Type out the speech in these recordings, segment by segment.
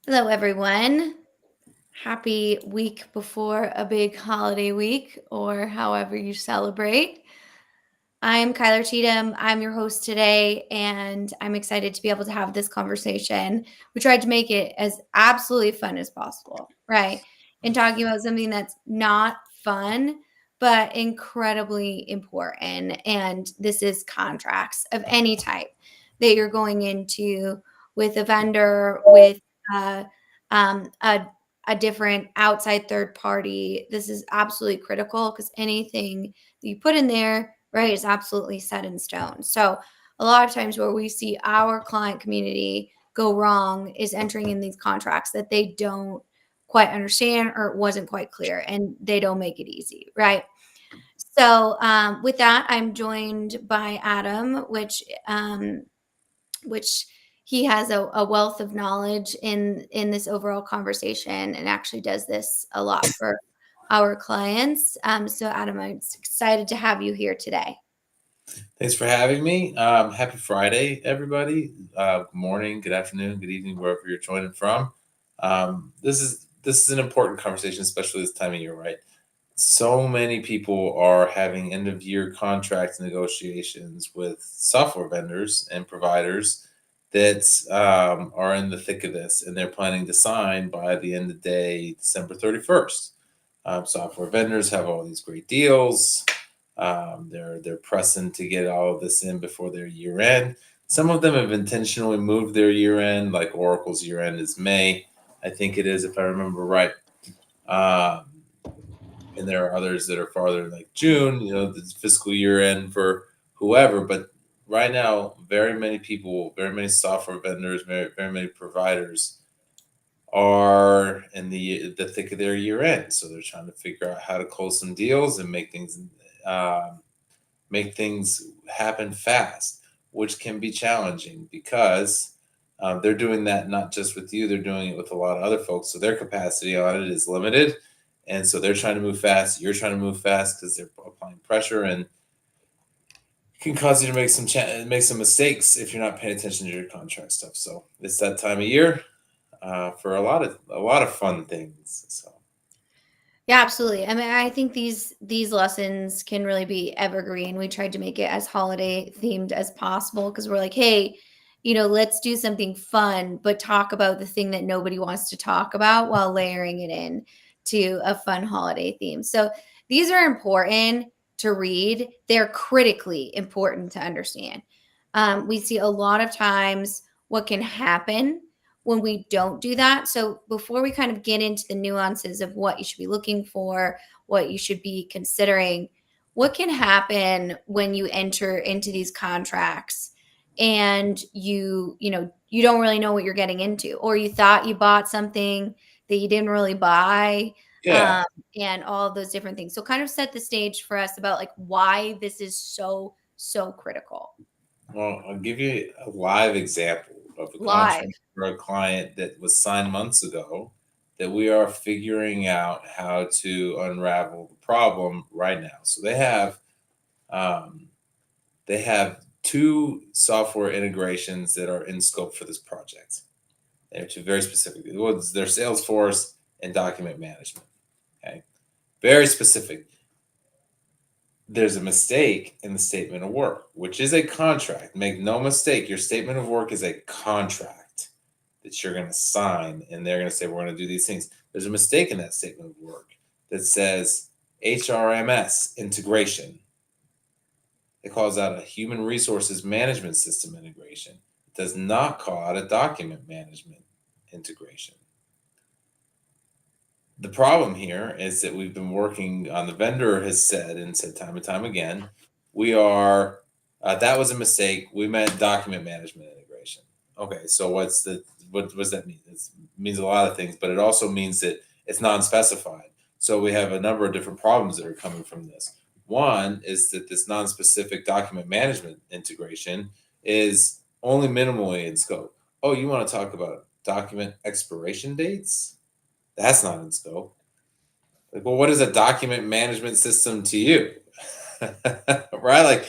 Hello, everyone. Happy week before a big holiday week, or however you celebrate. I'm Kyler Cheatham. I'm your host today, and I'm excited to be able to have this conversation. We tried to make it as absolutely fun as possible, right? And talking about something that's not fun, but incredibly important. And this is contracts of any type that you're going into with a vendor, with uh, um, a, a different outside third party. This is absolutely critical because anything that you put in there, right, is absolutely set in stone. So a lot of times where we see our client community go wrong is entering in these contracts that they don't quite understand or it wasn't quite clear and they don't make it easy, right? So with that, I'm joined by Adam, which he has a wealth of knowledge in this overall conversation and actually does this a lot for our clients. So Adam, I'm excited to have you here today. Thanks for having me. Happy Friday, everybody. Good morning, good afternoon, good evening, wherever you're joining from. This is an important conversation, especially this time of year, right? So many people are having end of year contract negotiations with software vendors and providers that are in the thick of this, and they're planning to sign by the end of the day, December 31st. Software vendors have all these great deals. They're pressing to get all of this in before their year end. Some of them have intentionally moved their year end, like Oracle's year end is May, I think it is, if I remember right. Um, and there are others that are farther, like June, the fiscal year end for whoever. But right now, very many people, very many software vendors, very many providers are in the thick of their year end. So they're trying to figure out how to close some deals and um, make things happen fast, which can be challenging because they're doing that not just with you, they're doing it with a lot of other folks. So their capacity on it is limited. And so they're trying to move fast. You're trying to move fast because they're applying pressure and can cause you to make some mistakes if you're not paying attention to your contract stuff. So it's that time of year for a lot of fun things. So Yeah, absolutely. I mean, I think these lessons can really be evergreen. We tried to make it as holiday themed as possible because we're like, hey, let's do something fun, but talk about the thing that nobody wants to talk about while layering it in to a fun holiday theme. So these are important to read. They're critically important to understand. We see a lot of times what can happen when we don't do that. So before we kind of get into the nuances of what you should be looking for, what you should be considering, what can happen when you enter into these contracts and you don't really know what you're getting into, or you thought you bought something that you didn't really buy, yeah, um, and all of those different things. So kind of set the stage for us about like why this is so critical. well, I'll give you a live example of a Live. contract for a client that was signed months ago that we are figuring out how to unravel the problem right now. So um, they have two software integrations that are in scope for this project. They're two very specific. One's their Salesforce and document management. Okay, very specific. There's a mistake in the statement of work, which is a contract. Make no mistake, your statement of work is a contract that you're going to sign, and they're going to say, we're going to do these things. There's a mistake in that statement of work that says HRMS integration. It calls out a human resources management system integration. It does not call out a document management integration. The problem here is that we've been working on, the vendor has said and said time and time again, we are that was a mistake. We meant document management integration. Okay, so what does that mean? It means a lot of things, but it also means that it's non-specified. So we have a number of different problems that are coming from this. One is that this non-specific document management integration is only minimally in scope. Oh, you want to talk about document expiration dates? That's not in scope. Like, well, what is a document management system to you? Right? Like,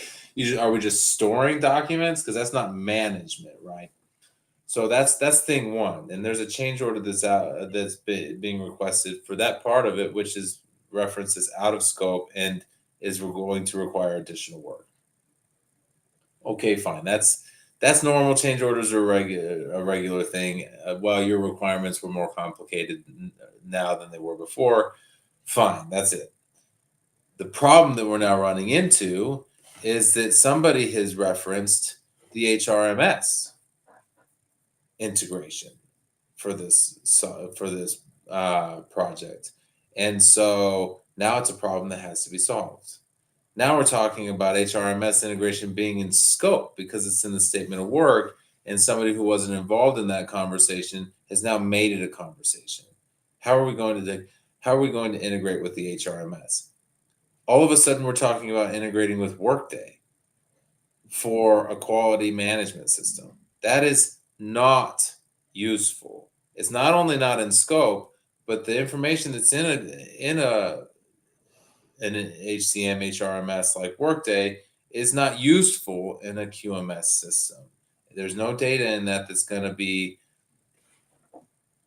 are we just storing documents? Because that's not management, right? So that's thing one, and there's a change order that's being requested for that part of it, which is referenced as out of scope and is going to require additional work. Okay, fine. That's normal. Change orders are a regular thing. While your requirements were more complicated now than they were before, fine. That's it. The problem that we're now running into is that somebody has referenced the HRMS integration for this project, and so now it's a problem that has to be solved. Now we're talking about HRMS integration being in scope because it's in the statement of work, and somebody who wasn't involved in that conversation has now made it a conversation. How are we going to how are we going to integrate with the HRMS? All of a sudden, we're talking about integrating with Workday for a quality management system. That is not useful. It's not only not in scope, but the information that's in an HCM HRMS like Workday is not useful in a QMS system. There's no data in that that's going to be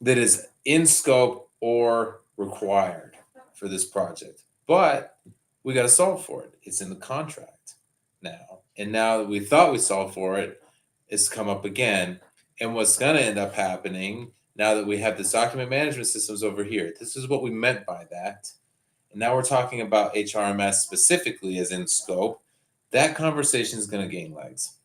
that is in scope or required for this project. But we got to solve for it. It's in the contract now. And now that we thought we solved for it, it's come up again. And what's going to end up happening now that we have this document management systems over here, this is what we meant by that. And now we're talking about HRMS specifically as in scope. That conversation is going to gain legs.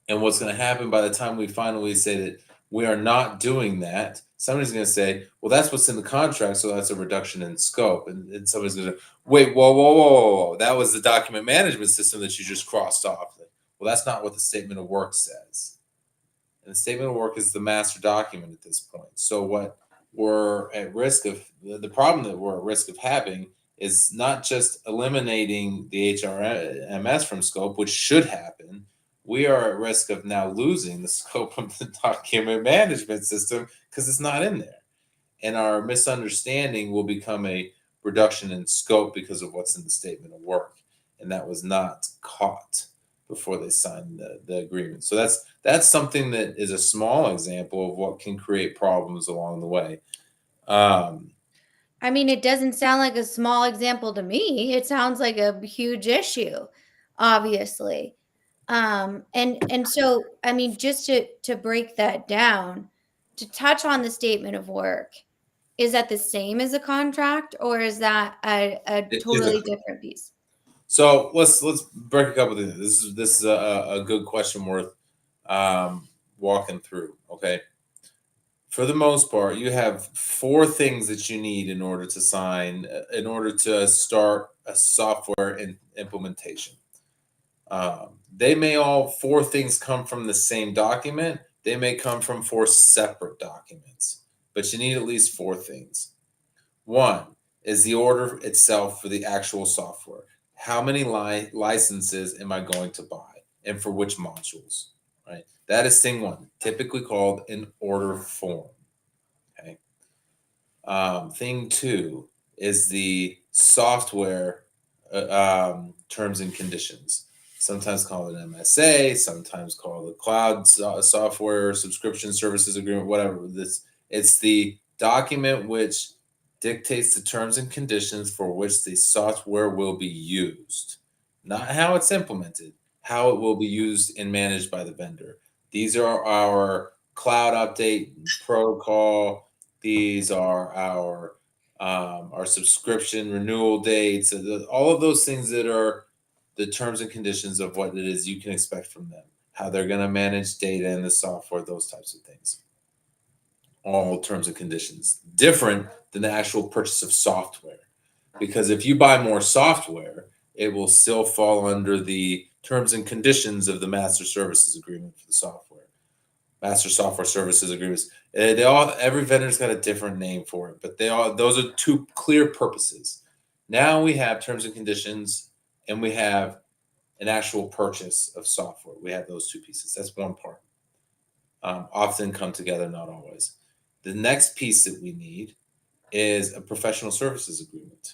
And what's going to happen by the time we finally say that we are not doing that, somebody's going to say, well, that's what's in the contract, so that's a reduction in scope. And somebody's going to, wait, whoa. That was the document management system that you just crossed off. Well, that's not what the statement of work says. And the statement of work is the master document at this point. So what we're at risk of, the problem that we're at risk of having is not just eliminating the HRMS from scope, which should happen. We are at risk of now losing the scope of the document management system because it's not in there. And our misunderstanding will become a reduction in scope because of what's in the statement of work. And that was not caught before they signed the agreement. So that's something that is a small example of what can create problems along the way. I mean, it doesn't sound like a small example to me. It sounds like a huge issue, obviously. And so, I mean, just to break that down, to touch on the statement of work, is that the same as a contract, or is that a It is totally different piece? So let's break a couple things. This is a good question worth walking through. Okay, for the most part, you have four things that you need in order to sign, in order to start a software implementation. They may all four things come from the same document. They may come from four separate documents, but you need at least four things. One is the order itself for the actual software. How many licenses am I going to buy and for which modules? Right. That is thing one, typically called an order form. Okay. Thing two is the software terms and conditions. Sometimes called an MSA, sometimes called a cloud software subscription services agreement, whatever. It's the document which dictates the terms and conditions for which the software will be used, not how it's implemented, how it will be used and managed by the vendor. These are our cloud update protocol. These are our subscription renewal dates, all of those things that are the terms and conditions of what it is you can expect from them, how they're going to manage data in the software, those types of things. All terms and conditions, different than the actual purchase of software. Because if you buy more software, it will still fall under the terms and conditions of the master services agreement for the software. Master software services agreements. Every vendor's got a different name for it, but those are two clear purposes. Now we have terms and conditions, and we have an actual purchase of software. We have those two pieces. That's one part. Often come together, not always. The next piece that we need is a professional services agreement,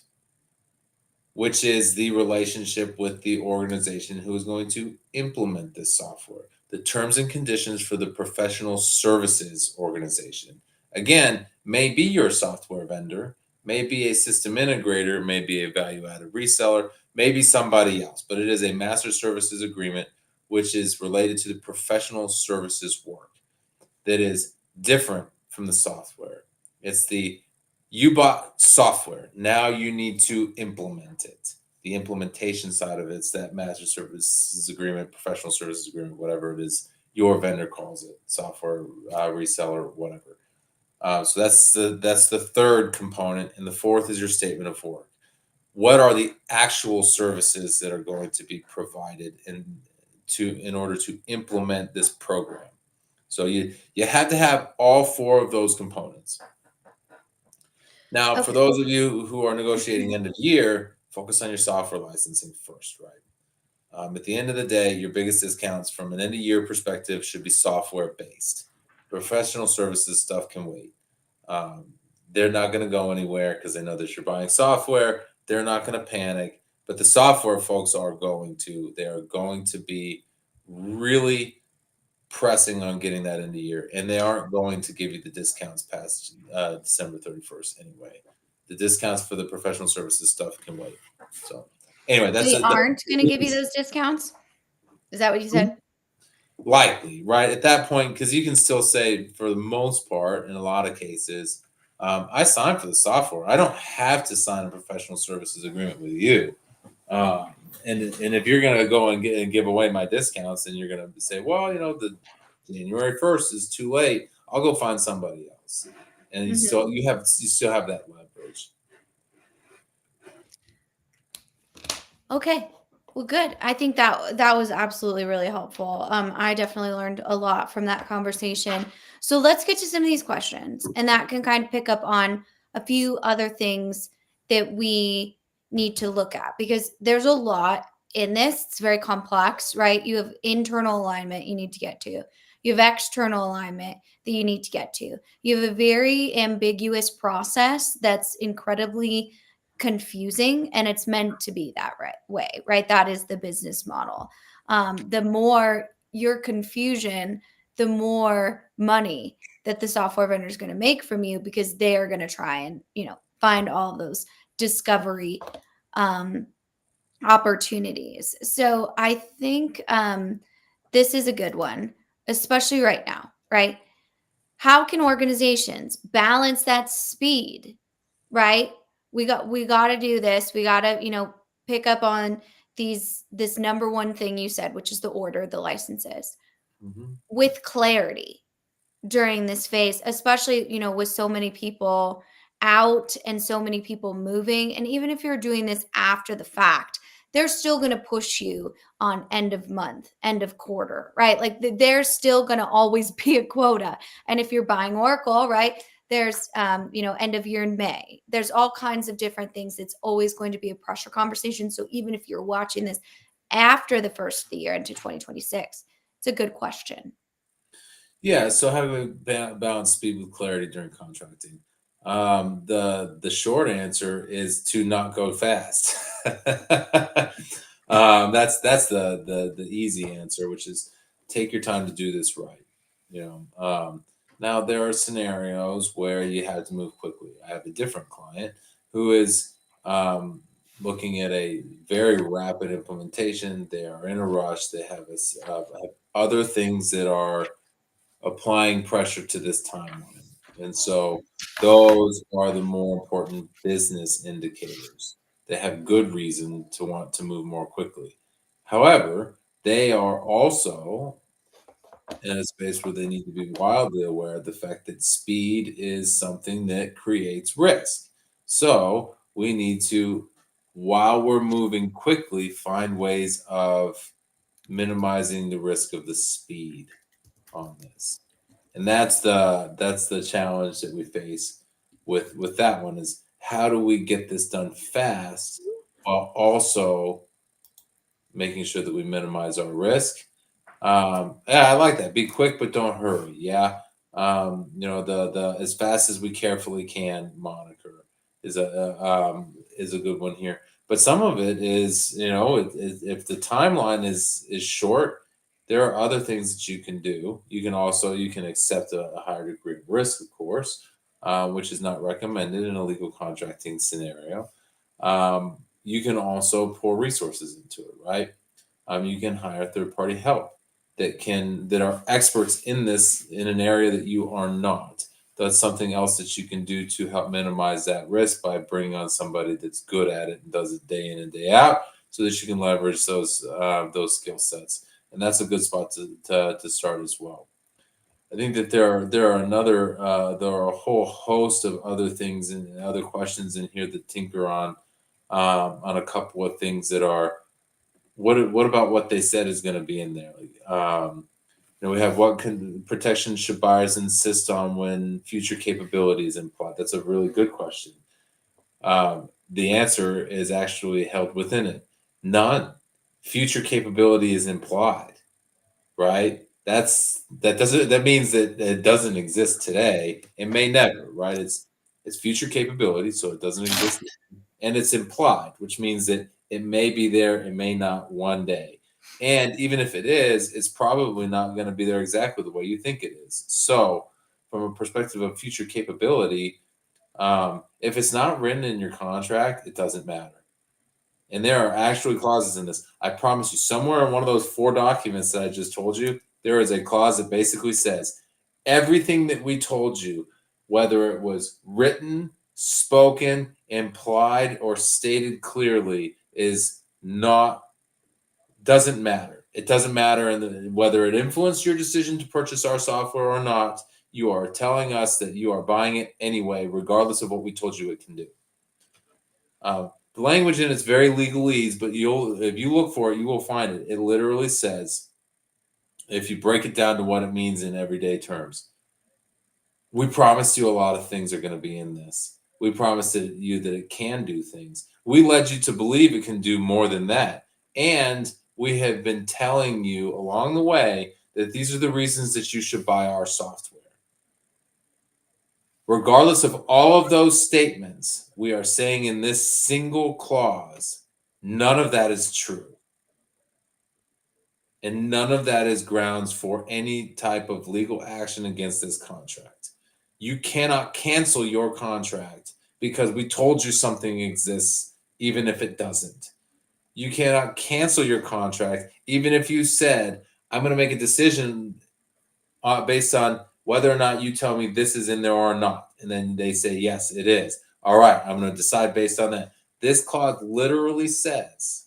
which is the relationship with the organization who is going to implement this software. the terms and conditions for the professional services organization. Again, may be your software vendor, may be a system integrator, may be a value added reseller, maybe somebody else, but it is a master services agreement which is related to the professional services work that is different from the software. It's the you bought software. Now you need to implement it. The implementation side of it's that master services agreement, professional services agreement, whatever it is your vendor calls it, software reseller, whatever. So that's the third component, and the fourth is your statement of work. What are the actual services that are going to be provided in order to implement this program? So you have to have all four of those components. Now, for Okay. those of you who are negotiating end of year, focus on your software licensing first, right? At the end of the day, your biggest discounts from an end of year perspective should be software based. Professional services stuff can wait. Um, they're not going to go anywhere because they know that you're buying software. They're not going to panic, but the software folks are going to. They are going to be really pressing on getting that into year, and they aren't going to give you the discounts past December 31st anyway. The discounts for the professional services stuff can wait. So anyway, that's They a, aren't going to give you that's those discounts? Is that what you said? likely right at that point because you can still say for the most part in a lot of cases, I signed for the software. I don't have to sign a professional services agreement with you. Um, and if you're gonna go and give away my discounts, then you're gonna say, well, the January 1st is too late. I'll go find somebody else. And Mhm. you still have that leverage. Okay. Well, good. I think that was absolutely really helpful. I definitely learned a lot from that conversation. So let's get to some of these questions, and that can kind of pick up on a few other things that we need to look at because there's a lot in this. It's very complex, right? You have internal alignment you need to get to. You have external alignment that you need to get to. You have a very ambiguous process that's incredibly confusing, and it's meant to be that way, right? That is the business model. The more your confusion, the more money that the software vendor is going to make from you because they are going to try and find all those discovery um, opportunities. So I think this is a good one, especially right now, right? How can organizations balance that speed, right? We got to do this. We got to, pick up on this number one thing you said, which is the order, the licenses, Mhm. with clarity during this phase, especially, with so many people out and so many people moving. And even if you're doing this after the fact, they're still going to push you on end of month, end of quarter, right? Like there's still going to always be a quota. And if you're buying Oracle, right? There's, end of year in May. There's all kinds of different things. It's always going to be a pressure conversation. So even if you're watching this after the first of the year into 2026, it's a good question. Yeah. So how do we balance speed with clarity during contracting? The short answer is to not go fast. That's the easy answer, which is take your time to do this right. Now there are scenarios where you have to move quickly. I have a different client who is um, looking at a very rapid implementation. They are in a rush. They have other things that are applying pressure to this timeline. And so those are the more important business indicators. They have good reason to want to move more quickly. However, they are also in a space where they need to be wildly aware of the fact that speed is something that creates risk. So we need to, while we're moving quickly, find ways of minimizing the risk of the speed on this. And that's the challenge that we face with that one is how do we get this done fast while also making sure that we minimize our risk. Yeah, I like that. Be quick, but don't hurry. Yeah. The as fast as we carefully can moniker is a good one here. But some of it is, if the timeline is short, There are other things that you can do. You can accept a higher degree of risk, of course, which is not recommended in a legal contracting scenario. You can also pour resources into it, right? You can hire third party help that are experts in this in an area that you are not. That's something else that you can do to help minimize that risk by bringing on somebody that's good at it and does it day in and day out, so that you can leverage those skill sets. And that's a good spot to start as well. I think that there are a whole host of other things and other questions in here that tinker on a couple of things that are what about what they said is going to be in there? We have protection should buyers insist on when future capability is implied? That's a really good question. The answer is actually held within it. None. Future capability is implied, right? That means that it doesn't exist today. It may never, right? It's future capability, so it doesn't exist, and it's implied, which means that it may be there, it may not one day. And even if it is, it's probably not going to be there exactly the way you think it is. So, from a perspective of future capability, if it's not written in your contract, it doesn't matter. And there are actually clauses in this. I promise you, somewhere in one of those 4 documents that I just told you, there is a clause that basically says everything that we told you, whether it was written, spoken, implied, or stated clearly, is not doesn't matter. It doesn't matter whether it influenced your decision to purchase our software or not. You are telling us that you are buying it anyway, regardless of what we told you it can do. The language in it's very legalese, but if you look for it, you will find it. It literally says, if you break it down to what it means in everyday terms, we promised you a lot of things are going to be in this. We promised you that it can do things. We led you to believe it can do more than that. And we have been telling you along the way that these are the reasons that you should buy our software. Regardless of all of those statements, we are saying in this single clause, none of that is true. And none of that is grounds for any type of legal action against this contract. You cannot cancel your contract because we told you something exists, even if it doesn't. You cannot cancel your contract, even if you said, I'm going to make a decision based on whether or not you tell me this is in there or not. And then they say, yes, it is. All right, I'm going to decide based on that. This clause literally says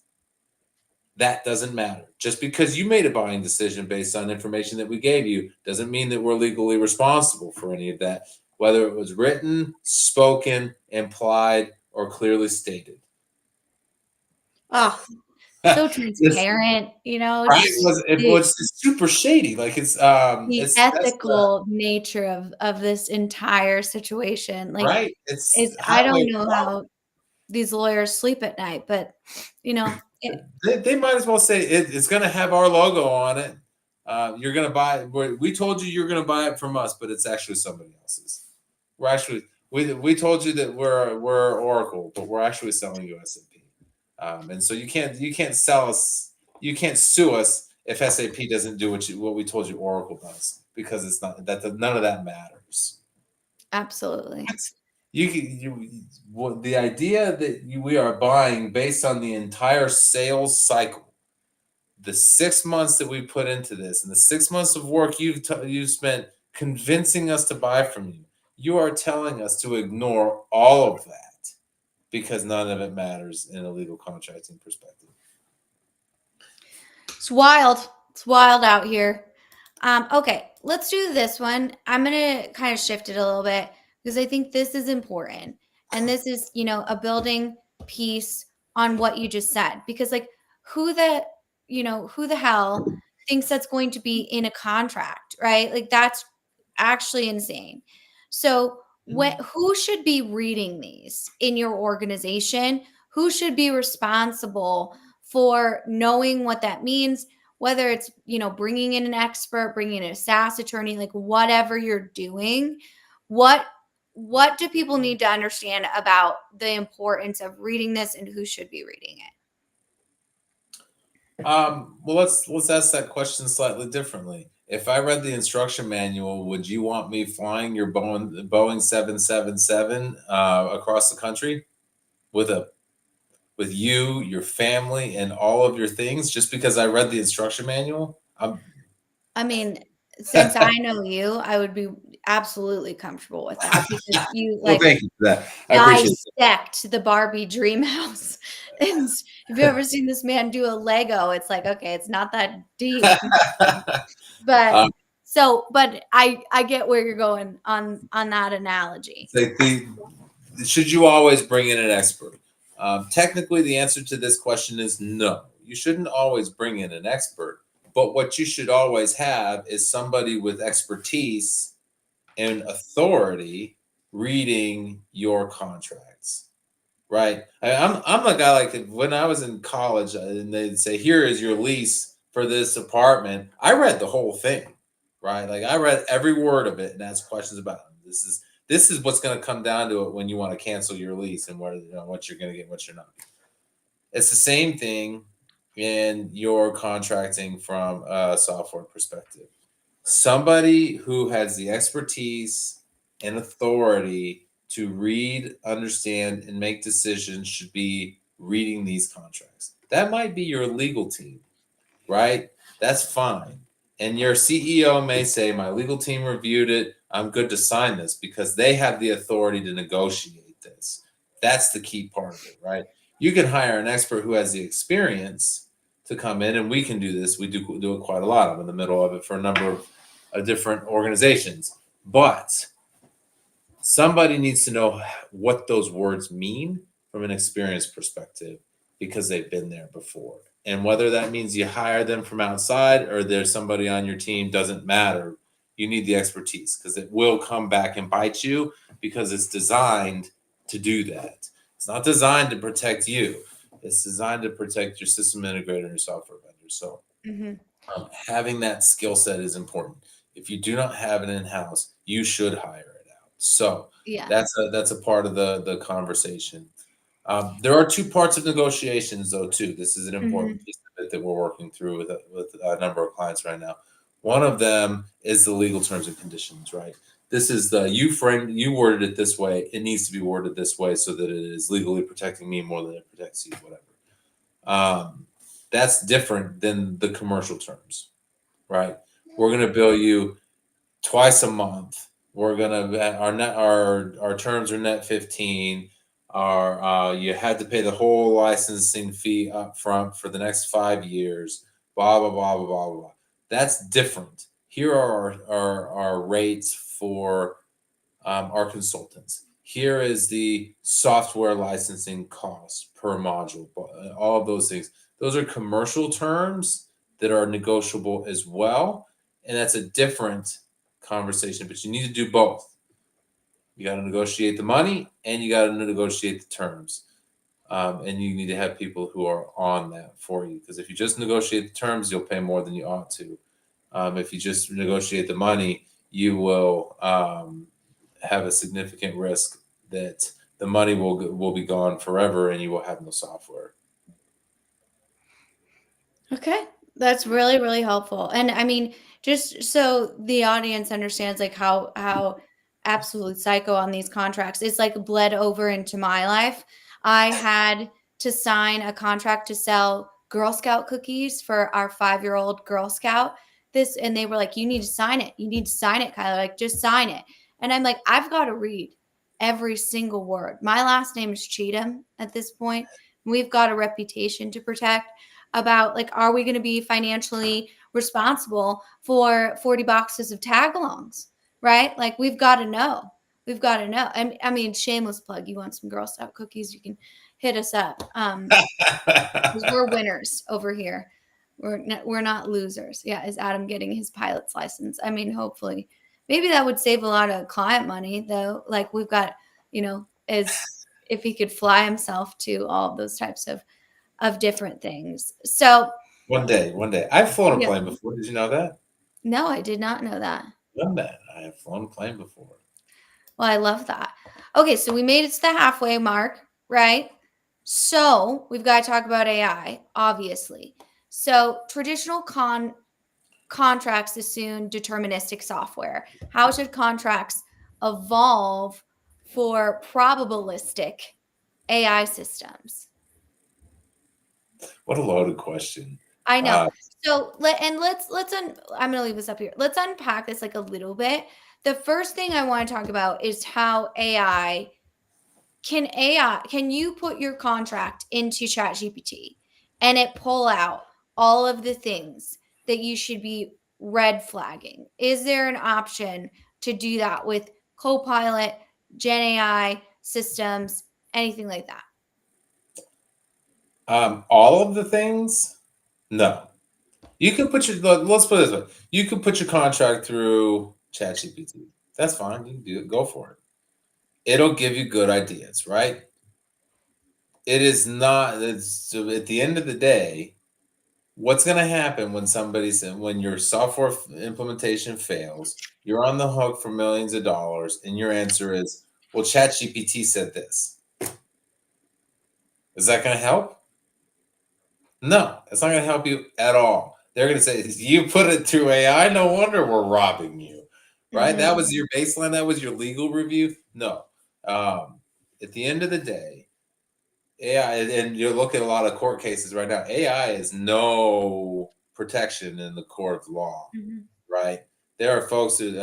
that doesn't matter. Just because you made a buying decision based on information that we gave you doesn't mean that we're legally responsible for any of that, whether it was written, spoken, implied, or clearly stated. Oh, so This transparent, right just was it the was super shady. Like the it's that's the ethical nature of this entire situation. Like, right. It's it's I highway don't know law. how these lawyers sleep at night, but, it They might as well say it's going to have our logo on it. You're going to buy it. We told you you're going to buy it from us, but it's actually somebody else's. We're actually we told you that we're Oracle, but we're actually selling you SAP. And so you can't sell us. You can't sue us if SAP doesn't do what we told you Oracle does, because it's not none of that matters. absolutely. The idea that we are buying based on the entire sales cycle, the 6 months that we put into this, and the 6 months of work you've spent convincing us to buy from you, you are telling us to ignore all of that because none of it matters in a legal contracting perspective. It's wild. It's wild out here. Okay, let's do this one. I'm gonna kind of shift it a little bit because I think this is important. And this is, a building piece on what you just said. Because like who the, who the hell thinks that's going to be in a contract, right? Like that's actually insane. So who should be reading these in your organization? Who should be responsible for knowing what that means, whether it's, bringing in an expert, bringing in a SaaS attorney, like whatever you're doing, what what do people need to understand about the importance of reading this and who should be reading it? Well, let's ask that question slightly differently. If I read the instruction manual, would you want me flying your Boeing 777 across the country with a with you, your family, and all of your things just because I read the instruction manual? I mean, since I know you, I would be absolutely comfortable with that because you Well, like thank you for that. I appreciate it. dissect the Barbie dream house. And if you ever seen this man do a Lego, it's like, okay, it's not that deep. But um, but I get where you're going on that analogy. like should you always bring in an expert? Technically, the answer to this question is no. You shouldn't always bring in an expert, but what you should always have is somebody with expertise and authority reading your contracts. Right. I'm a guy like when I was in college and they'd say, "Here is your lease for this apartment." I read the whole thing, right? Like I read every word of it and asked questions about it. This is what's going to come down to it when you want to cancel your lease and what you're going to get, and what you're not. It's the same thing in your contracting from a software perspective. Somebody who has the expertise and authority to read, understand, and make decisions should be reading these contracts. That might be your legal team, right? That's fine. And your CEO may say, "My legal team reviewed it. I'm good to sign this," because they have the authority to negotiate this. That's the key part of it, right? You can hire an expert who has the experience to come in, and we can do this. We do it quite a lot. I'm in the middle of it for a number of different organizations. But somebody needs to know what those words mean from an experience perspective because they've been there before. And whether that means you hire them from outside or there's somebody on your team doesn't matter. You need the expertise because it will come back and bite you because it's designed to do that. It's not designed to protect you. It's designed to protect your system integrator and your software vendor. So Mhm. having that skill set is important. If you do not have it in house, you should hire it out. So Yeah. that's a part of the conversation. There are two parts of negotiations, though. Too. This is an important Mhm. piece of it that we're working through with a number of clients right now. One of them is the legal terms and conditions. Right. This is you worded it this way. It needs to be worded this way so that it is legally protecting me more than it protects you. Whatever. Um, that's different than the commercial terms, right? We're going to bill you twice a month. We're going to our terms are net 15. Our you had to pay the whole licensing fee up front for the next 5 years. Blah blah blah blah blah blah. That's different. Here are our rates for our consultants. Here is the software licensing cost per module. All of those things. Those are commercial terms that are negotiable as well. And that's a different conversation, but you need to do both. You got to negotiate the money and you got to negotiate the terms. And you need to have people who are on that for you. Because if you just negotiate the terms, you'll pay more than you ought to. If you just negotiate the money, you will have a significant risk that the money will be gone forever and you will have no software. Okay. That's really, really helpful. And I mean, just so the audience understands like how absolutely psycho on these contracts, it's like bled over into my life. I had to sign a contract to sell Girl Scout cookies for our 5-year-old Girl Scout. This and they were like, "You need to sign it. You need to sign it, Kyler. Like, just sign it." And I'm like, I've got to read every single word. My last name is Cheatham at this point. We've got a reputation to protect about like, are we going to be financially responsible for 40 boxes of tagalongs, right? Like we've got to know. We've got to know. And I mean, shameless plug. You want some Girl Scout cookies? You can hit us up. 'Cause we're winners over here. We're not losers. Yeah, is Adam getting his pilot's license? I mean, hopefully, maybe that would save a lot of client money, though. Like we've got, as if he could fly himself to all of those types of different things. So, One day. I've flown a yeah, plane before. Did you know that? no, I did not know that. Done that. I have flown a plane before. Well, I love that. Okay, so we made it to the halfway mark, right? So we've got to talk about AI, obviously. So traditional contracts assume deterministic software. How should contracts evolve for probabilistic AI systems? What a loaded question. I know. Uh, So I'm gonna leave this up here. Let's unpack this like a little bit. The first thing I want to talk about is how can you put your contract into ChatGPT and it pull out all of the things that you should be red flagging? Is there an option to do that with Copilot, Gen AI systems, anything like that? all of the things, no. You can put let's put it this way. You can put your contract through ChatGPT. That's fine. You can do it. Go for it. It'll give you good ideas, right? It is not. So at the end of the day, what's going to happen when your software implementation fails? You're on the hook for millions of dollars, and your answer is, "Well, ChatGPT said this." Is that going to help? No, it's not going to help you at all. They're going to say, "You put it through AI. No wonder we're robbing you." Right? That was your baseline. That was your legal review. No. Um, at the end of the day, AI, and you look at a lot of court cases right now, AI is no protection in the court of law, Mhm. right? There are folks who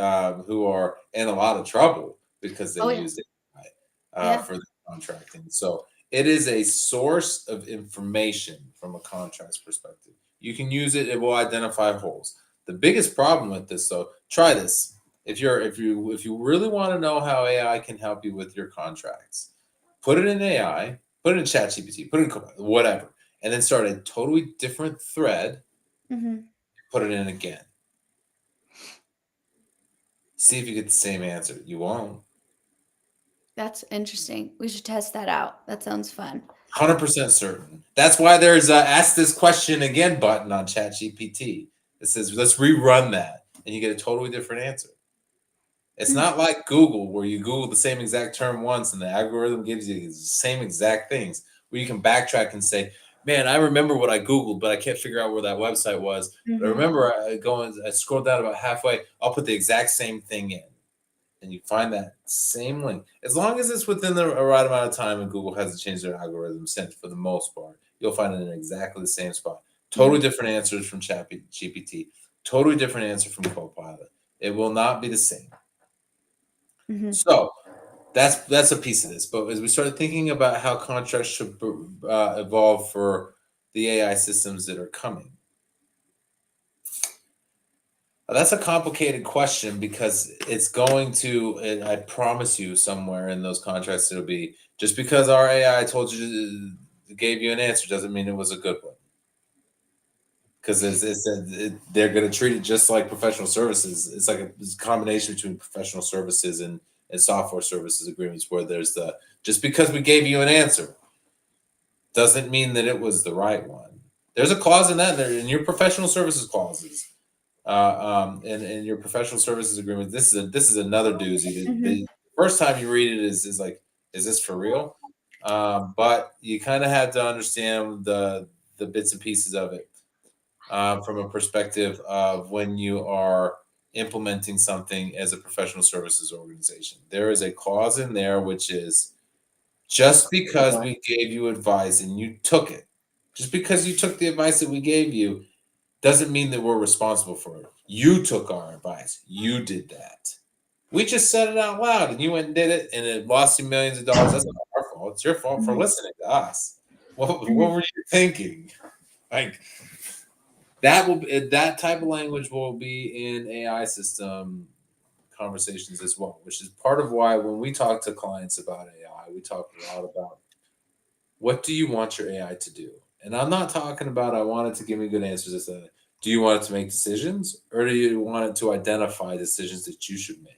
are in a lot of trouble because they Oh yeah. use AI Yeah. for the contracting. So it is a source of information from a contracts perspective. You can use it; it will identify holes. The biggest problem with this, though, try this. If you really want to know how AI can help you with your contracts, put it in AI, put it in ChatGPT, put it in whatever, and then start a totally different thread. Mhm. Put it in again. See if you get the same answer. You won't. That's interesting. We should test that out. That sounds fun. 100% certain. That's why there's a ask this question again button on ChatGPT. It says, let's rerun that. And you get a totally different answer. It's Hmm. not like Google, where you Google the same exact term once and the algorithm gives you the same exact things, where you can backtrack and say, man, I remember what I Googled, but I can't figure out where that website was. But I Mhm. remember I scrolled down about halfway. I'll put the exact same thing in. And you find that same link. As long as it's within the right amount of time and Google hasn't changed their algorithm since, for the most part, you'll find it in exactly the same spot. Totally Mhm. different answers from GPT. Totally different answer from Copilot. It will not be the same. Mhm. So that's a piece of this. But as we start thinking about how contracts should evolve for the AI systems that are coming, that's a complicated question because it's going to, and I promise you, somewhere in those contracts, it'll be just because our AI told you gave you an answer doesn't mean it was a good one. Because they're going to treat it just like professional services. It's like it's a combination between professional services and software services agreements where there's just because we gave you an answer doesn't mean that it was the right one. There's a clause in that there in your professional services clauses in your professional services agreement. This is another doozy. The Mhm. first time you read it is like, is this for real? But you kind of have to understand the bits and pieces of it from a perspective of when you are implementing something as a professional services organization. There is a clause in there which is just because we gave you advice and you took it, just because you took the advice that we gave you, doesn't mean that we're responsible for it. You took our advice. You did that. We just said it out loud and you went and did it and it lost you millions of dollars. That's not our fault. It's your fault for Mhm. listening to us. What Mhm. were you thinking? Like that type of language will be in AI system conversations as well, which is part of why when we talk to clients about AI, we talk a lot about what do you want your AI to do? And I'm not talking about I want it to give me good answers. It's do you want it to make decisions or do you want it to identify decisions that you should make?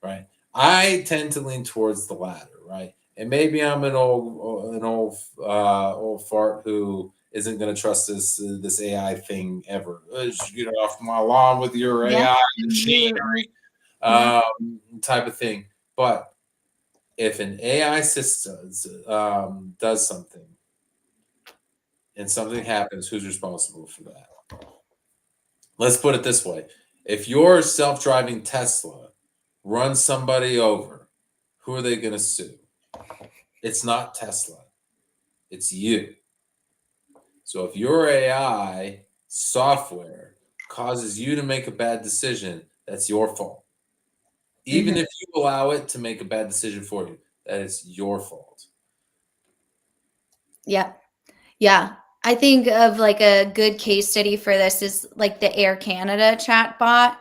Right. I tend to lean towards the latter, right? And maybe I'm an old fart who isn't going to trust this AI thing ever. Just get off my lawn with your Yeah. AI Absolutely. machinery, Yeah. type of thing. But if an AI system does something and something happens, who's responsible for that? Let's put it this way. If your self-driving Tesla runs somebody over, who are they going to sue? It's not Tesla. It's you. So if your AI software causes you to make a bad decision, that's your fault. Even Mhm. if you allow it to make a bad decision for you, that is your fault. Yeah. Yeah. I think of like a good case study for this is like the Air Canada chatbot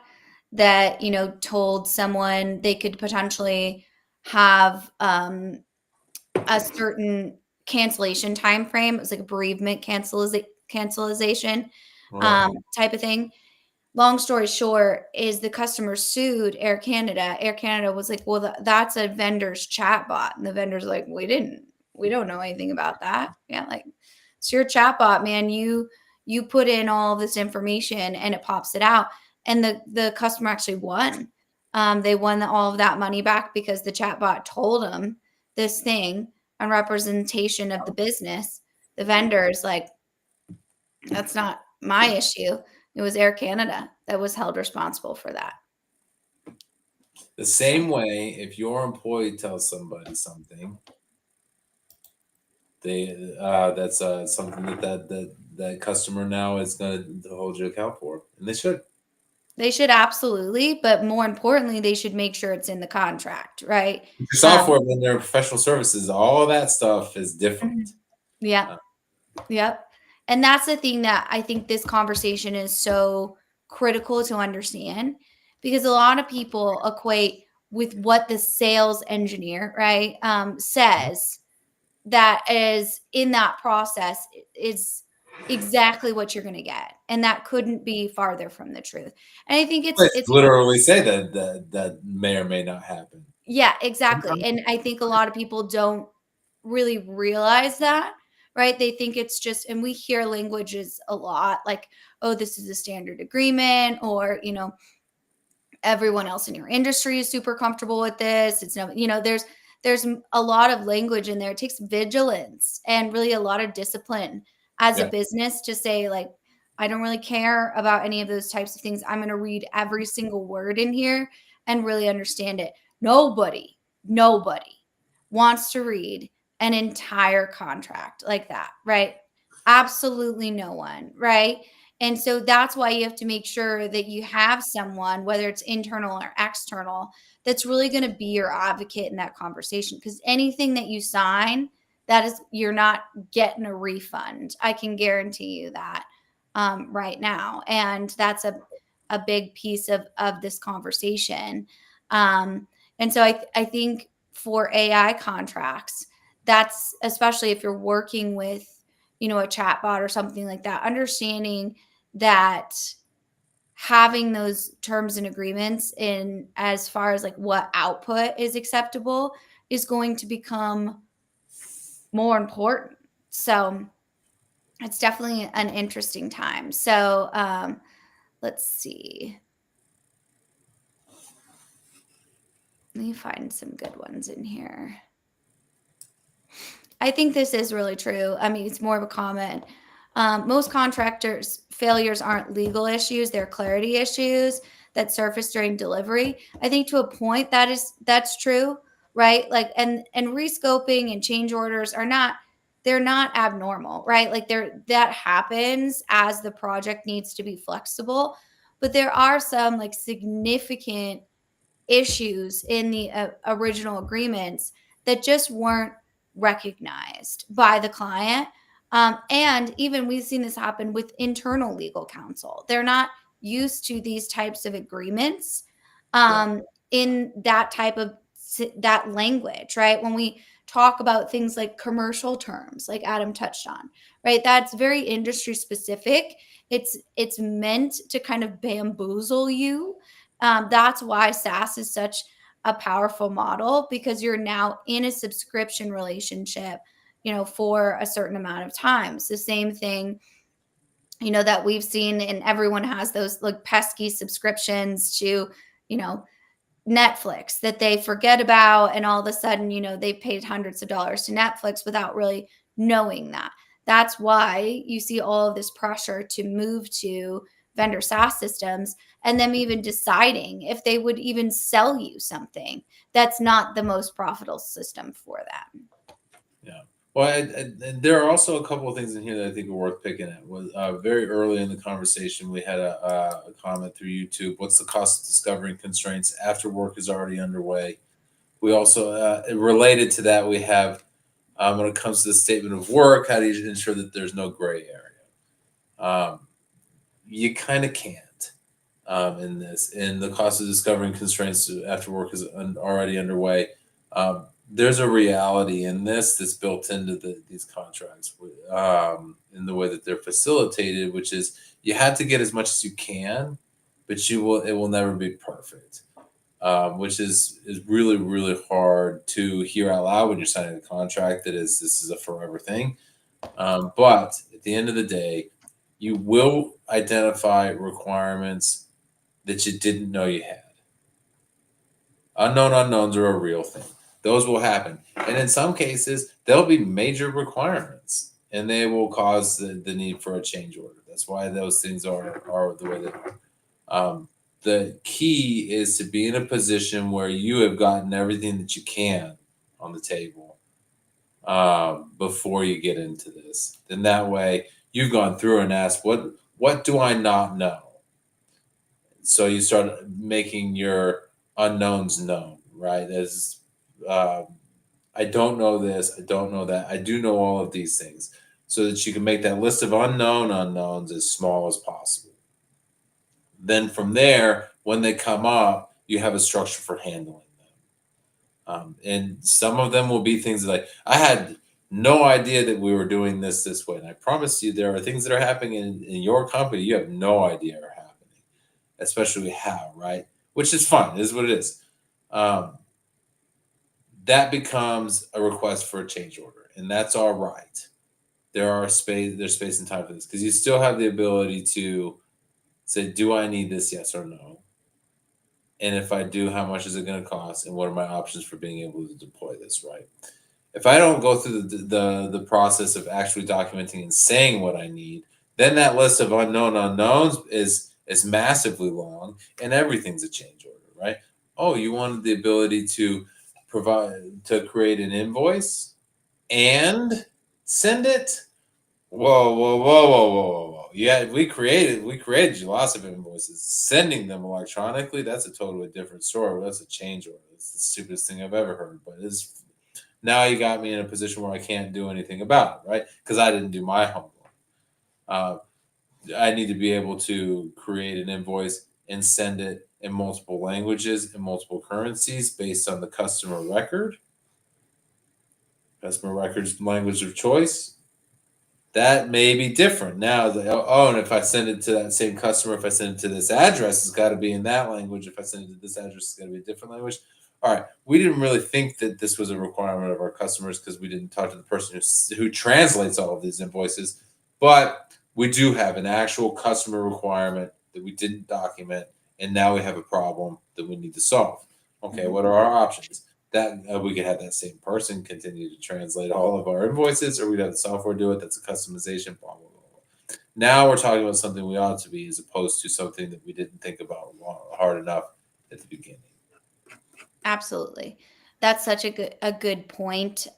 that, told someone they could potentially have a certain cancellation time frame. It was like a bereavement cancellation Right. type of thing. Long story short is the customer sued Air Canada. Air Canada was like, well, that's a vendor's chatbot. And the vendor's like, we don't know anything about that. Yeah. Like it's your chatbot, man. You put in all this information and it pops it out. And the customer actually won. They won all of that money back because the chatbot told them this thing on representation of the business. The vendor's like, that's not my issue. It was Air Canada that was held responsible for that. The So, same way, if your employee tells somebody something, they that's something that customer now is going to hold you account for, and they should. they should absolutely, but more importantly, they should make sure it's in the contract, right? Your Um, software, when they're professional services, all of that stuff is mhm. different. Yeah, Uh, yep. And that's the thing that I think this conversation is so critical to understand because a lot of people equate with what the sales engineer, right, says that is in that process is exactly what you're going to get, and that couldn't be farther from the truth. And I think it's let's it's literally say that may or may not happen. yeah, exactly. Sometimes And I think a lot of people don't really realize that, right? They think it's just, and we hear languages a lot like, oh, this is a standard agreement, or everyone else in your industry is super comfortable with this. It's no, there's a lot of language in there. It takes vigilance and really a lot of discipline as a yeah, business to say like, I don't really care about any of those types of things. I'm going to read every single word in here and really understand it. Nobody wants to read an entire contract like that, right? Absolutely no one, right? And so that's why you have to make sure that you have someone, whether it's internal or external, that's really going to be your advocate in that conversation. Because anything that you sign, that is, you're not getting a refund. I can guarantee you that right now. And that's a big piece of this conversation. And so I think for AI contracts, that's especially if you're working with, a chatbot or something like that, understanding that having those terms and agreements in as far as like what output is acceptable is going to become more important. So it's definitely an interesting time. So let's see. Let me find some good ones in here. I think this is really true. I mean, it's more of a comment. Most contractors' failures aren't legal issues; they're clarity issues that surface during delivery. I think to a point that's true, right? Like, and rescoping and change orders are not they're not abnormal, right? Like, that happens as the project needs to be flexible, but there are some like significant issues in the original agreements that just weren't recognized by the client. And even we've seen this happen with internal legal counsel. They're not used to these types of agreements yeah, in that type of that language, right? When we talk about things like commercial terms, like Adam touched on, right? That's very industry specific. It's meant to kind of bamboozle you. That's why SaaS is such a powerful model because you're now in a subscription relationship, for a certain amount of time. It's the same thing, that we've seen, and everyone has those like pesky subscriptions to, you know, Netflix that they forget about. And all of a sudden, they've paid hundreds of dollars to Netflix without really knowing that. That's why you see all of this pressure to move to vendor SaaS systems, and them even deciding if they would even sell you something that's not the most profitable system for them. Yeah. Well, and there are also a couple of things in here that I think are worth picking at. Was very early in the conversation, we had a comment through YouTube. What's the cost of discovering constraints after work is already underway? We also, related to that, we have when it comes to the statement of work, how do you ensure that there's no gray area? You kind of can't in this. And the cost of discovering constraints after work is already underway. There's a reality in this that's built into these contracts in the way that they're facilitated, which is you have to get as much as you can, but it will never be perfect. Which is really really hard to hear out loud when you're signing a contract that is this is a forever thing. But at the end of the day, you will identify requirements that you didn't know you had. Unknown unknowns are a real thing. Those will happen. And in some cases, there'll be major requirements and they will cause the need for a change order. That's why those things are the way they are. The key is to be in a position where you have gotten everything that you can on the table before you get into this. Then that way you've gone through and asked, what do I not know? So you start making your unknowns known, right? As I don't know this, I don't know that, I do know all of these things, so that you can make that list of unknown unknowns as small as possible. Then from there, when they come up, you have a structure for handling them. And some of them will be things like, I had no idea that we were doing this way. And I promise you, there are things that are happening in your company you have no idea are happening, especially how, right? Which is fine, it is what it is. That becomes a request for a change order, and that's all right. There's space and time for this because you still have the ability to say, do I need this, yes or no? And if I do, how much is it going to cost? And what are my options for being able to deploy this, right? If I don't go through the process of actually documenting and saying what I need, then that list of unknown unknowns is massively long, and everything's a change order, right? Oh, you wanted the ability to create an invoice and send it. Whoa, whoa, whoa, whoa, whoa, whoa, whoa. Yeah, we created you lots of invoices. Sending them electronically, that's a totally different story. That's a change order. It's the stupidest thing I've ever heard. But it's now you got me in a position where I can't do anything about it, right? Because I didn't do my homework. Uh, I need to be able to create an invoice and send it in multiple languages and multiple currencies based on the customer records language of choice. That may be different now. And if I send it to that same customer, if I send it to this address, it's got to be in that language. If I send it to this address, it's got to be a different language. All right, we didn't really think that this was a requirement of our customers because we didn't talk to the person who translates all of these invoices. But we do have an actual customer requirement that we didn't document, and now we have a problem that we need to solve. Okay, what are our options? That we could have that same person continue to translate all of our invoices, or we'd have the software do it. That's a customization, blah, blah, blah, blah. Now we're talking about something we ought to be, as opposed to something that we didn't think about hard enough at the beginning. Absolutely. That's such a good point.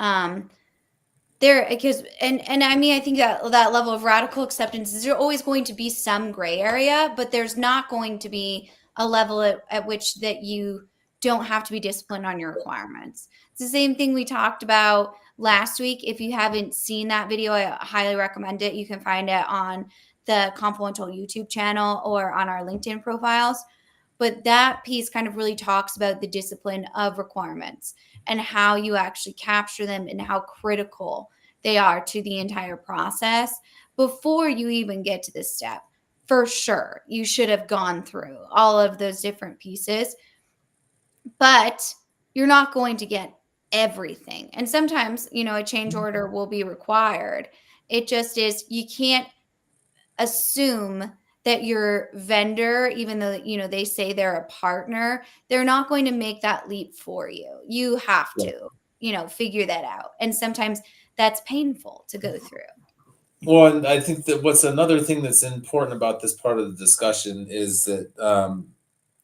There, because and I mean, I think that level of radical acceptance is, there's always going to be some gray area, but there's not going to be a level at which that you don't have to be disciplined on your requirements. It's the same thing we talked about last week. If you haven't seen that video, I highly recommend it. You can find it on the Confluential YouTube channel or on our LinkedIn profiles. But that piece kind of really talks about the discipline of requirements and how you actually capture them and how critical they are to the entire process before you even get to this step. For sure, you should have gone through all of those different pieces, but you're not going to get everything. And sometimes, a change order will be required. It just is, you can't assume that your vendor, even though they say they're a partner, they're not going to make that leap for you. You have Yeah. to figure that out, and sometimes that's painful to go through. Well, and I think that what's another thing that's important about this part of the discussion is that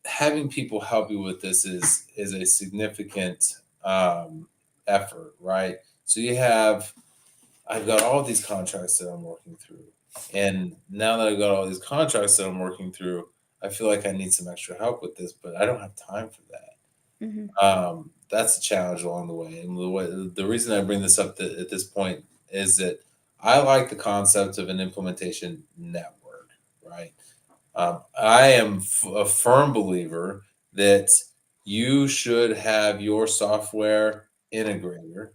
having people help you with this is a significant effort, right? So I've got all these contracts that I'm working through, and now that I've got all these contracts that I'm working through, I feel like I need some extra help with this, but I don't have time for that. Hmm. That's a challenge along the way. And the reason I bring this up at this point is that I like the concept of an implementation network, right? I am a firm believer that you should have your software integrator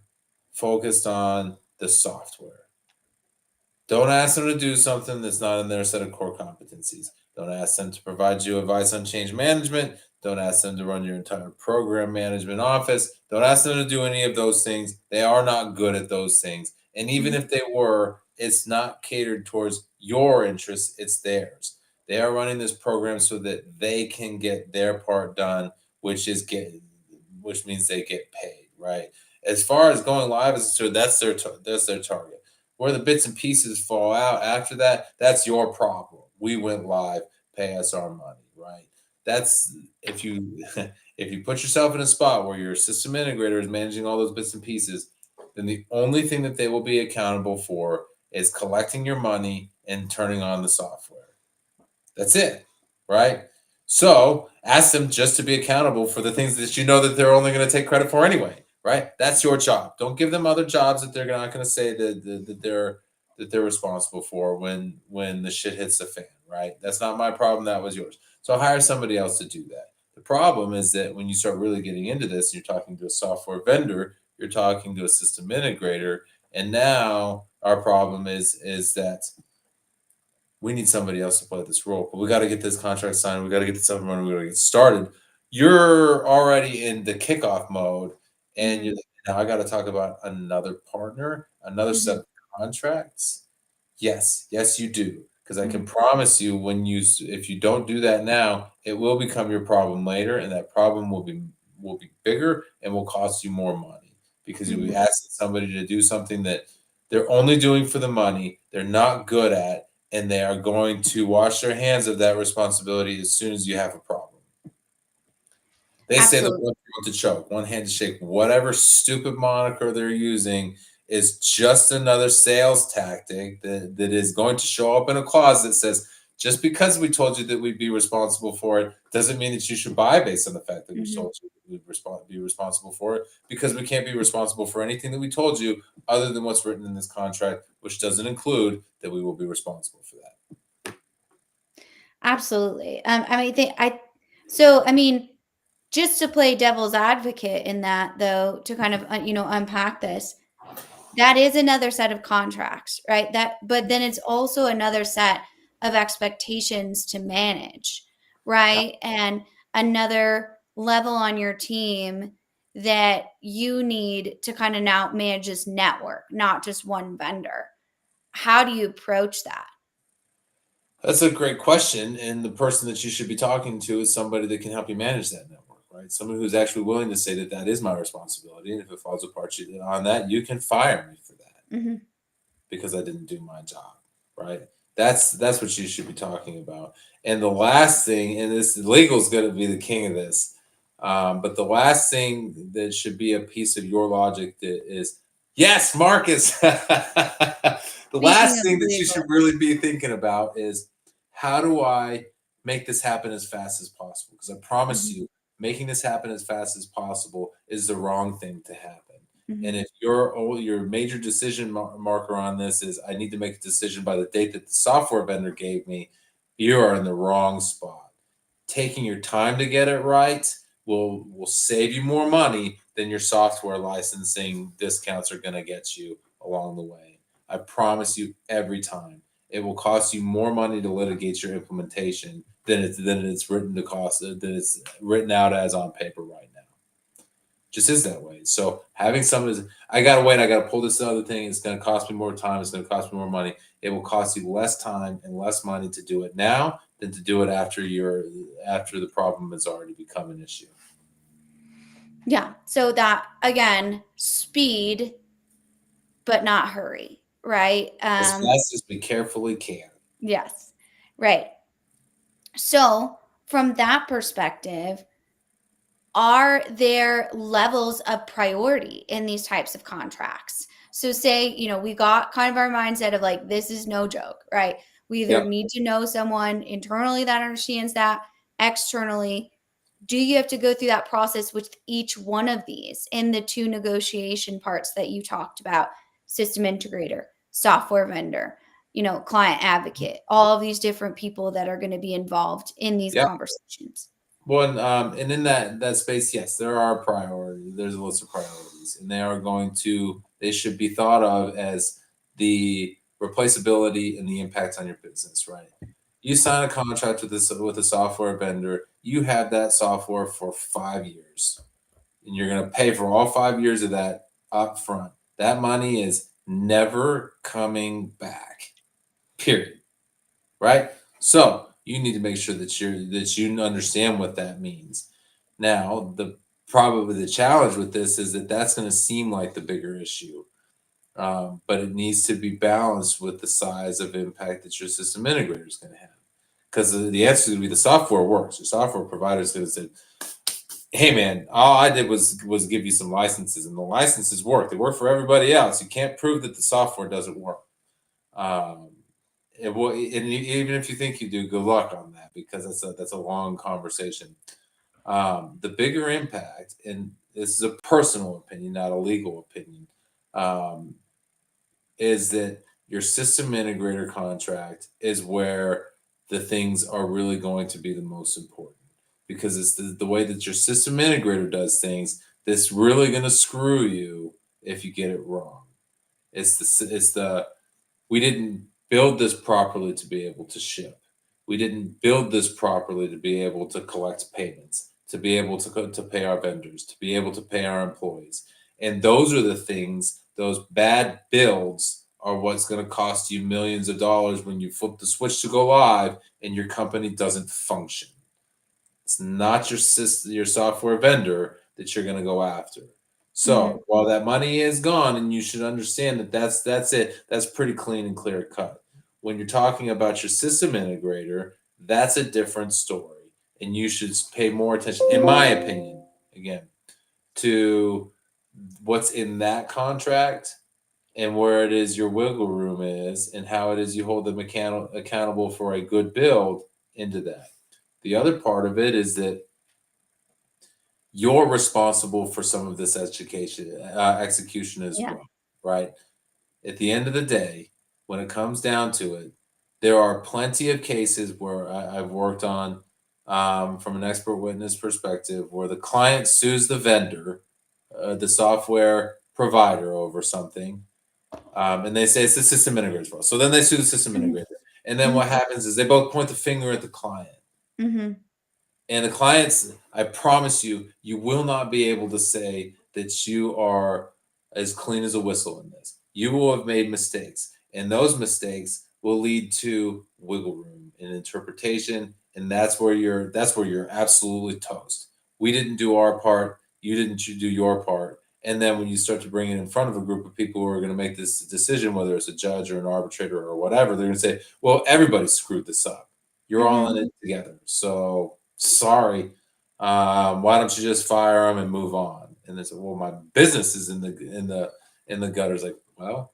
focused on the software. Don't ask them to do something that's not in their set of core competencies. Don't ask them to provide you advice on change management. Don't ask them to run your entire program management office. Don't ask them to do any of those things. They are not good at those things. And even Hmm. if they were, it's not catered towards your interests, it's theirs. They are running this program so that they can get their part done, which means they get paid, right? As far as going live as so that's their target. Where the bits and pieces fall out after that, that's your problem. We went live, pay us our money, right? That's if you if you put yourself in a spot where your system integrator is managing all those bits and pieces, then the only thing that they will be accountable for is collecting your money and turning on the software. That's it, right? So ask them just to be accountable for the things that you know that they're only going to take credit for anyway, right? That's your job. Don't give them other jobs that they're not going to say that they're responsible for when the shit hits the fan, right? That's not my problem. That was yours. So hire somebody else to do that. The problem is that when you start really getting into this, you're talking to a software vendor, you're talking to a system integrator, and now our problem is that we need somebody else to play this role. But we got to get this contract signed. We got to get this up and running. We got to get started. You're already in the kickoff mode, and Hmm. you're like, now I got to talk about another partner, another set Hmm. of contracts. Yes, yes, you do. Because I can Hmm. promise you, if you don't do that now, it will become your problem later, and that problem will be bigger and will cost you more money because you'll be Hmm. asking somebody to do something that they're only doing for the money. They're not good at, and they are going to wash their hands of that responsibility as soon as you have a problem. They say the Absolutely. one throat to choke, one hand to shake. Whatever stupid moniker they're using is just another sales tactic that is going to show up in a clause that says, just because we told you that we'd be responsible for it doesn't mean that you should buy based on the fact that we Hmm. told you that we'd be responsible for it, because we can't be responsible for anything that we told you other than what's written in this contract, which doesn't include that we will be responsible for that. Absolutely. I mean, so I mean, just to play devil's advocate in that, though, to kind of unpack this, that is another set of contracts, right? But then it's also another set of expectations to manage, right? And another level on your team that you need to kind of now manage this network, not just one vendor. How do you approach that? That's a great question, and the person that you should be talking to is somebody that can help you manage that network, right? Someone who's actually willing to say that that is my responsibility, and if it falls apart on that, you can fire me for that Hmm. because I didn't do my job, right? That's what you should be talking about. And the last thing, and this legal is going to be the king of this, but the last thing that should be a piece of your logic that is, yes, Marcus. The Speaking last of thing that you should legal. really be thinking about is, how do I make this happen as fast as possible? Because I promise Hmm. you, making this happen as fast as possible is the wrong thing to happen. And Hmm. if your major decision marker on this is, I need to make a decision by the date that the software vendor gave me, you are in the wrong spot. Taking your time to get it right will save you more money than your software licensing discounts are going to get you along the way. I promise you, every time. It will cost you more money to litigate your implementation than it's written out as on paper right now. Just is that way. So having some is, I gotta wait, I gotta pull this other thing. It's gonna cost me more time. It's gonna cost me more money. It will cost you less time and less money to do it now than to do it after the problem has already become an issue. Yeah. So that again, speed, but not hurry, right? As fast as we carefully can. Yes, right. So, from that perspective, are there levels of priority in these types of contracts? So, say, we got kind of our mindset of like, this is no joke, right? We either Yep. need to know someone internally that understands that, externally. Do you have to go through that process with each one of these in the two negotiation parts that you talked about? System integrator, software vendor, client advocate, all of these different people that are going to be involved in these Yep. conversations. Well, and in that space, yes, there are priorities. There's a list of priorities, and they should be thought of as the replaceability and the impact on your business. Right? You sign a contract with a software vendor. You have that software for 5 years, and you're going to pay for all 5 years of that up front. That money is never coming back. Period. Right? So you need to make sure that you understand what that means. Now, probably the challenge with this is that that's going to seem like the bigger issue, but it needs to be balanced with the size of impact that your system integrator is going to have. Because the answer is going to be the software works. Your software provider is going to say, "Hey, man, all I did was give you some licenses, and the licenses work. They work for everybody else. You can't prove that the software doesn't work." Um, even if you think you do, good luck on that because that's a long conversation. The bigger impact, and this is a personal opinion, not a legal opinion, um, is that your system integrator contract is where the things are really going to be the most important because it's the way that your system integrator does things that's really going to screw you if you get it wrong. It's the we didn't build this properly to be able to ship. We didn't build this properly to be able to collect payments, to be able to pay our vendors, to be able to pay our employees. And those are the things, those bad builds are what's going to cost you millions of dollars when you flip the switch to go live and your company doesn't function. It's not your software vendor that you're going to go after. Mhm. So while that money is gone, and you should understand that that's it. That's pretty clean and clear cut. When you're talking about your system integrator, that's a different story, and you should pay more attention, in my opinion, again, to what's in that contract and where it is your wiggle room is, and how it is you hold them accountable for a good build into that. The other part of it is that you're responsible for some of this execution as Yeah. well, right? At the end of the day, when it comes down to it, there are plenty of cases where I've worked on, from an expert witness perspective, where the client sues the vendor, the software provider, over something, and they say it's the system integrator's fault. So then they sue the system Mhm. integrator, and then what Mhm. happens is they both point the finger at the client. Mhm. And the clients, I promise you, you will not be able to say that you are as clean as a whistle in this. You will have made mistakes, and those mistakes will lead to wiggle room in interpretation, and that's where you're absolutely toast. We didn't do our part, you didn't do your part. And then when you start to bring it in front of a group of people who are going to make this decision, whether it's a judge or an arbitrator or whatever, they're going to say, "Well, everybody screwed this up. You're all in Mhm. it together. So sorry. Why don't you just fire them and move on?" And they said, "Well, my business is in the gutters." Like, well,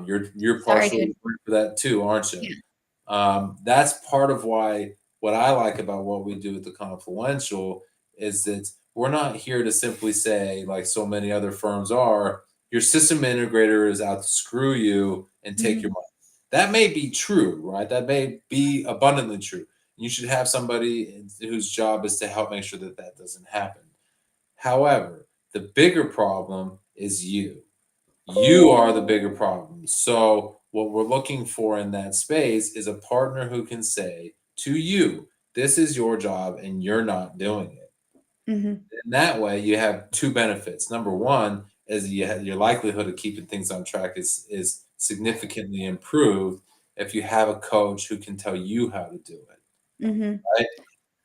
you're Sorry, dude. partially for that too, aren't you? Yeah. That's part of why what I like about what we do at the Confluential is that we're not here to simply say, like so many other firms are, your system integrator is out to screw you and take your Mhm. money. That may be true, right? That may be abundantly true. You should have somebody whose job is to help make sure that that doesn't happen. However, the bigger problem is you. You are the bigger problem. So, what we're looking for in that space is a partner who can say to you, "This is your job and you're not doing it." Mhm. In that way, you have two benefits. Number one is your likelihood of keeping things on track is significantly improved if you have a coach who can tell you how to do it, Mhm. right?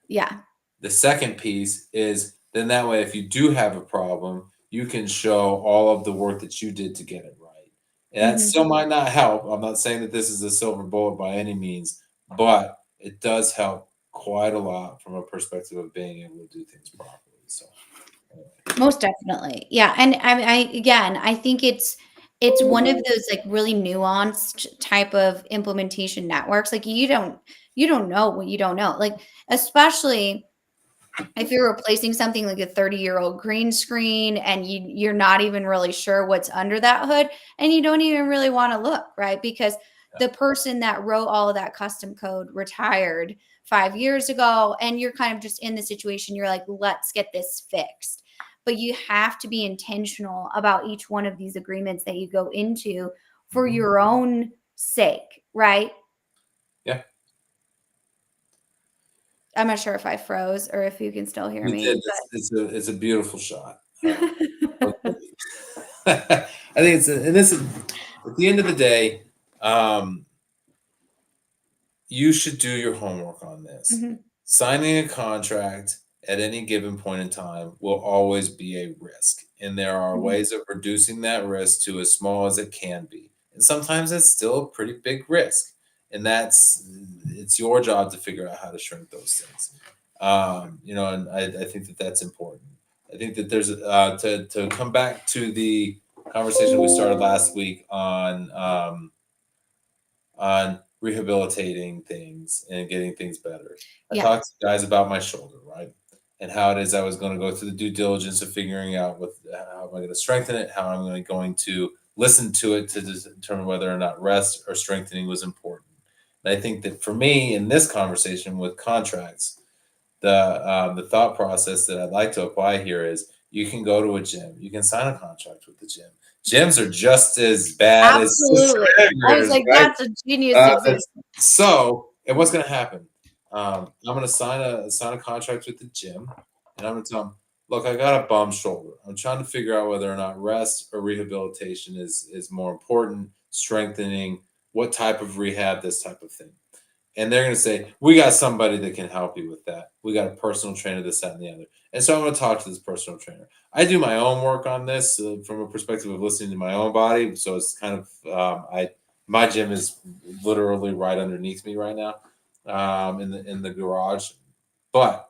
Yeah. The second piece is then that way, if you do have a problem, you can show all of the work that you did to get it right. And that still might not help. I'm not saying that this is a silver bullet by any means, but it does help quite a lot from a perspective of being able to do things properly. So, anyway. Most definitely. Yeah. And I think it's one of those like really nuanced type of implementation networks. Like you don't know what you don't know. Like especially if you're replacing something like a 30-year-old green screen and you're not even really sure what's under that hood and you don't even really want to look, right? Because Yeah. the person that wrote all of that custom code retired 5 years ago and you're kind of just in the situation you're like, let's get this fixed. But you have to be intentional about each one of these agreements that you go into for Mhm. your own sake, right? Yeah. I'm not sure if I froze or if you can still hear You did. me, It's a beautiful shot. but I think and this is at the end of the day, um, you should do your homework on this. Mhm. Signing a contract at any given point in time will always be a risk, and there are Mhm. ways of reducing that risk to as small as it can be. And sometimes it's still a pretty big risk, and it's your job to figure out how to shrink those things. And I think that that's important. I think that there's to come back to the conversation we started last week on rehabilitating things and getting things better. I Yeah. talked to guys about my shoulder, right? And how it is I was going to go through the due diligence of figuring out how am I going to strengthen it, how am I going to listen to it to determine whether or not rest or strengthening was important. And I think that for me in this conversation with contracts, the thought process that I'd like to apply here is you can go to a gym, you can sign a contract with the gym. Gyms are just as bad as Absolutely. I was distributors, like, right? that's a genius example. And what's going to happen? I'm going to sign a contract with the gym, and I'm going to tell them, look, I got a bum shoulder. I'm trying to figure out whether or not rest or rehabilitation is more important, strengthening, what type of rehab, this type of thing. And they're going to say, we got somebody that can help you with that. We got a personal trainer, this, that, and the other. And so I'm going to talk to this personal trainer. I do my own work on this from a perspective of listening to my own body. So it's kind of my gym is literally right underneath me right now, in the garage. But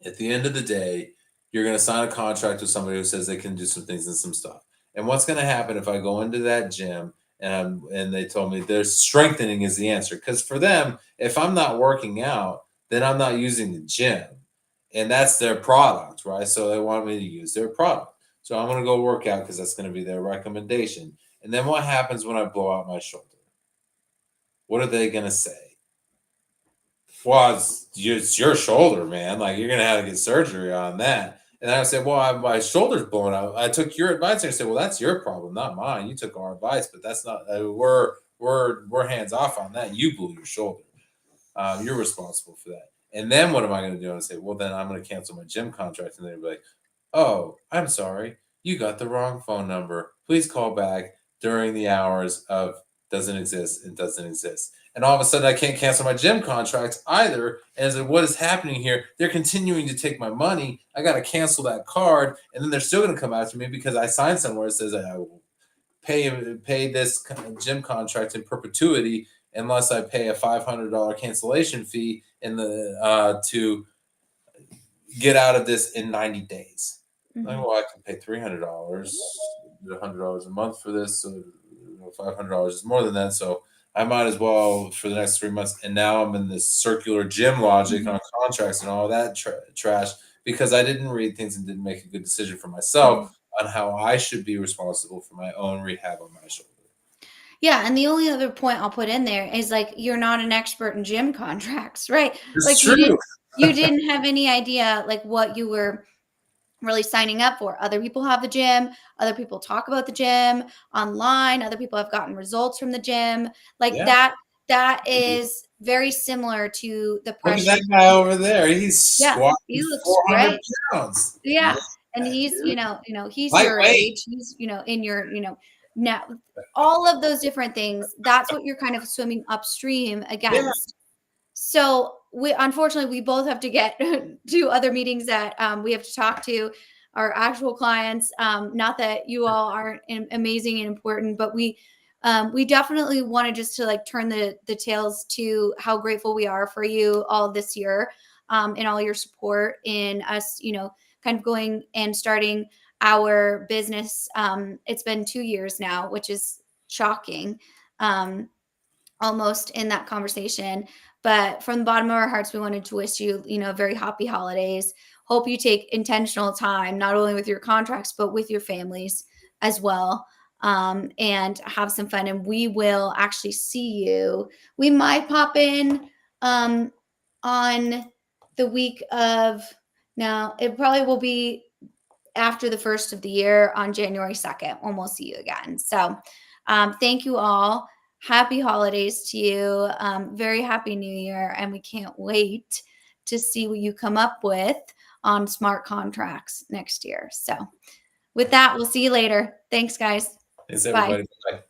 at the end of the day, you're going to sign a contract with somebody who says they can do some things and some stuff. And what's going to happen if I go into that gym and they told me there's strengthening is the answer? Because for them, if I'm not working out, then I'm not using the gym, and that's their product, right? So they want me to use their product. So I'm going to go work out because that's going to be their recommendation. And then what happens when I blow out my shoulder? What are they going to say? Well, it's your shoulder, man. Like you're gonna have to get surgery on that. And I said, well, my shoulder's blown out. I took your advice, and I said, well, that's your problem, not mine. You took our advice, but that's not. We're hands off on that. You blew your shoulder. You're responsible for that. And then what am I going to do? And say, well, then I'm going to cancel my gym contract. And they'll be like, oh, I'm sorry, you got the wrong phone number. Please call back during the hours of doesn't exist and doesn't exist. And all of a sudden, I can't cancel my gym contracts either. And I said, what is happening here? They're continuing to take my money. I got to cancel that card. And then they're still going to come after me because I signed somewhere that says I will pay this gym contract in perpetuity unless I pay a $500 cancellation fee in the to get out of this in 90 days. Like, Mhm. well, I can pay $300, $100 a month for this, so $500 is more than that. So I might as well for the next 3 months. And now I'm in this circular gym logic Mhm. on contracts and all that trash because I didn't read things and didn't make a good decision for Mhm. myself on how I should be responsible for my own rehab on my shoulder. Yeah, and the only other point I'll put in there is like you're not an expert in gym contracts, right? It's Like true. you didn't have any idea like what you were really signing up for. Other people have the gym, other people talk about the gym online, other people have gotten results from the gym. Like Yeah. that is very similar to the Look at that pressures. guy over there. He's Yeah, squatting he looks 400 great. pounds. Yeah, and Yeah, he's, dude. he's your Lightweight. age, he's, in your, now all of those different things, that's what you're kind of swimming upstream Yeah. against. So we unfortunately we both have to get to other meetings that we have to talk to. our actual clients. Not that you all aren't amazing and important, but we definitely wanted just to like turn the tails to how grateful we are for you all this year, and all your support in us, kind of going and starting our business. It's been 2 years now, which is shocking. Almost in that conversation. But from the bottom of our hearts, we wanted to wish you, very happy holidays. Hope you take intentional time, not only with your contracts, but with your families as well. And have some fun. And we will actually see you. We might pop in on the week of, now, it probably will be after the first of the year on January 2nd when we'll see you again. So thank you all. Happy holidays to you. Very happy new year. And we can't wait to see what you come up with on smart contracts next year. So with that, we'll see you later. Thanks, guys. Thanks, Bye. everybody. Bye.